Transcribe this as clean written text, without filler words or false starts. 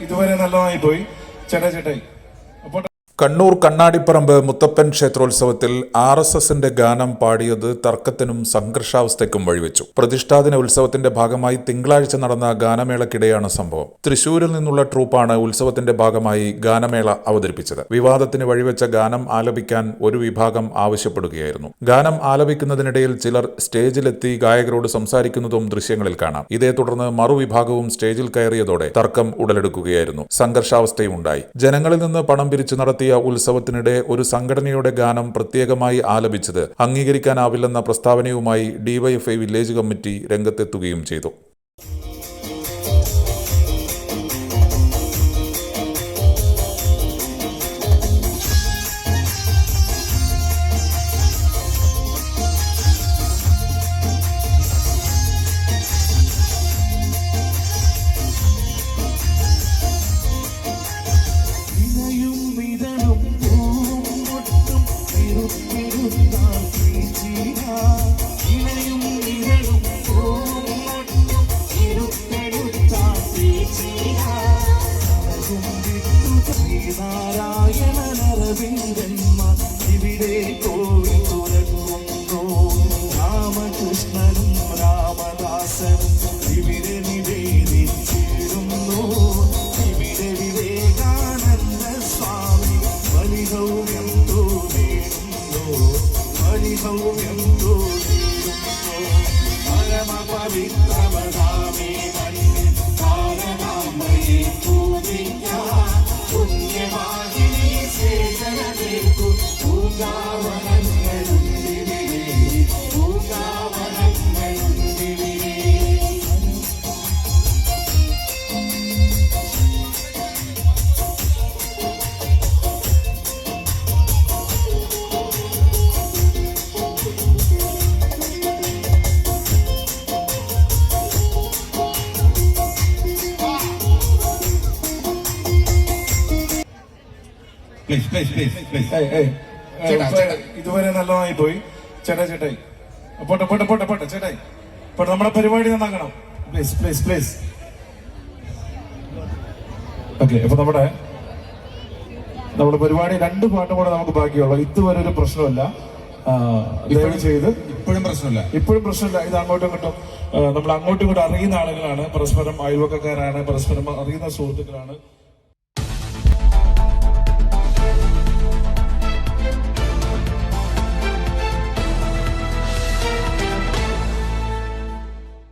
ഇതുവരെ നല്ലതായി പോയി. ചേട്ടായി. കണ്ണൂർ കണ്ണാടിപ്പറമ്പ് മുത്തപ്പൻ ക്ഷേത്രോത്സവത്തിൽ RSSന്റെ ഗാനം പാടിയത് തർക്കത്തിനും സംഘർഷാവസ്ഥയ്ക്കും വഴിവെച്ചു. പ്രതിഷ്ഠാദിന ഉത്സവത്തിന്റെ ഭാഗമായി തിങ്കളാഴ്ച നടന്ന ഗാനമേളക്കിടെയാണ് സംഭവം. തൃശൂരിൽ നിന്നുള്ള ട്രൂപ്പാണ് ഉത്സവത്തിന്റെ ഭാഗമായി ഗാനമേള അവതരിപ്പിച്ചത്. വിവാദത്തിന് വഴിവെച്ച ഗാനം ആലപിക്കാൻ ഒരു വിഭാഗം ആവശ്യപ്പെടുകയായിരുന്നു. ഗാനം ആലപിക്കുന്നതിനിടയിൽ ചിലർ സ്റ്റേജിലെത്തി ഗായകരോട് സംസാരിക്കുന്നതും ദൃശ്യങ്ങളിൽ കാണാം. ഇതേ തുടർന്ന് മറുവിഭാഗവും സ്റ്റേജിൽ കയറിയതോടെ തർക്കം ഉടലെടുക്കുകയായിരുന്നു. സംഘർഷാവസ്ഥയുമുണ്ടായി. ജനങ്ങളിൽ നിന്ന് പണം പിരിച്ചു നടത്തിയ ഉത്സവത്തിനിടെ ഒരു സംഘടനയുടെ ഗാനം പ്രത്യേകമായി ആലപിച്ചത് അംഗീകരിക്കാനാവില്ലെന്ന പ്രസ്താവനയുമായി DYFI വില്ലേജ് കമ്മിറ്റി രംഗത്തെത്തുകയും ചെയ്തു. ഇവിടെ കോഴി തുറക്കുന്നു. രാമകൃഷ്ണനും രാമദാസനും ഇവിടെ നിവേദിച്ചിരുന്നു. ഇവിടെ വിവേകാനന്ദ സ്വാമി ബലിഹൗര്യം തോന്നിയിരുന്നു. പരമ പവിത്രമതാമേ മണ്ണിൽ ഭാരതാംബയെ പൂജിക്കാം. പുണ്യവാഹിനി സേവനമേൽക്കു പൂങ്കാവനങ്ങളുണ്ടിവിടെ. ഇതുവരെ നല്ലതായി പോയി. ചേട്ടായി. പോട്ടെ ചേട്ടായി. നമ്മുടെ പരിപാടി നന്നാക്കണം. പ്ലീസ്. ഓക്കെ, അപ്പൊ നമ്മുടെ പരിപാടി 2 പാട്ടും കൂടെ നമുക്ക് ബാക്കിയുള്ളൂ. ഇതുവരെ ഒരു പ്രശ്നമില്ല. ചെയ്ത് ഇപ്പോഴും പ്രശ്നമില്ല. ഇത് അങ്ങോട്ടും ഇങ്ങോട്ടും നമ്മൾ അങ്ങോട്ടും ഇങ്ങോട്ടും അറിയുന്ന ആളുകളാണ്. പരസ്പരം അയൽവക്കക്കാരാണ്. പരസ്പരം അറിയുന്ന സുഹൃത്തുക്കളാണ്.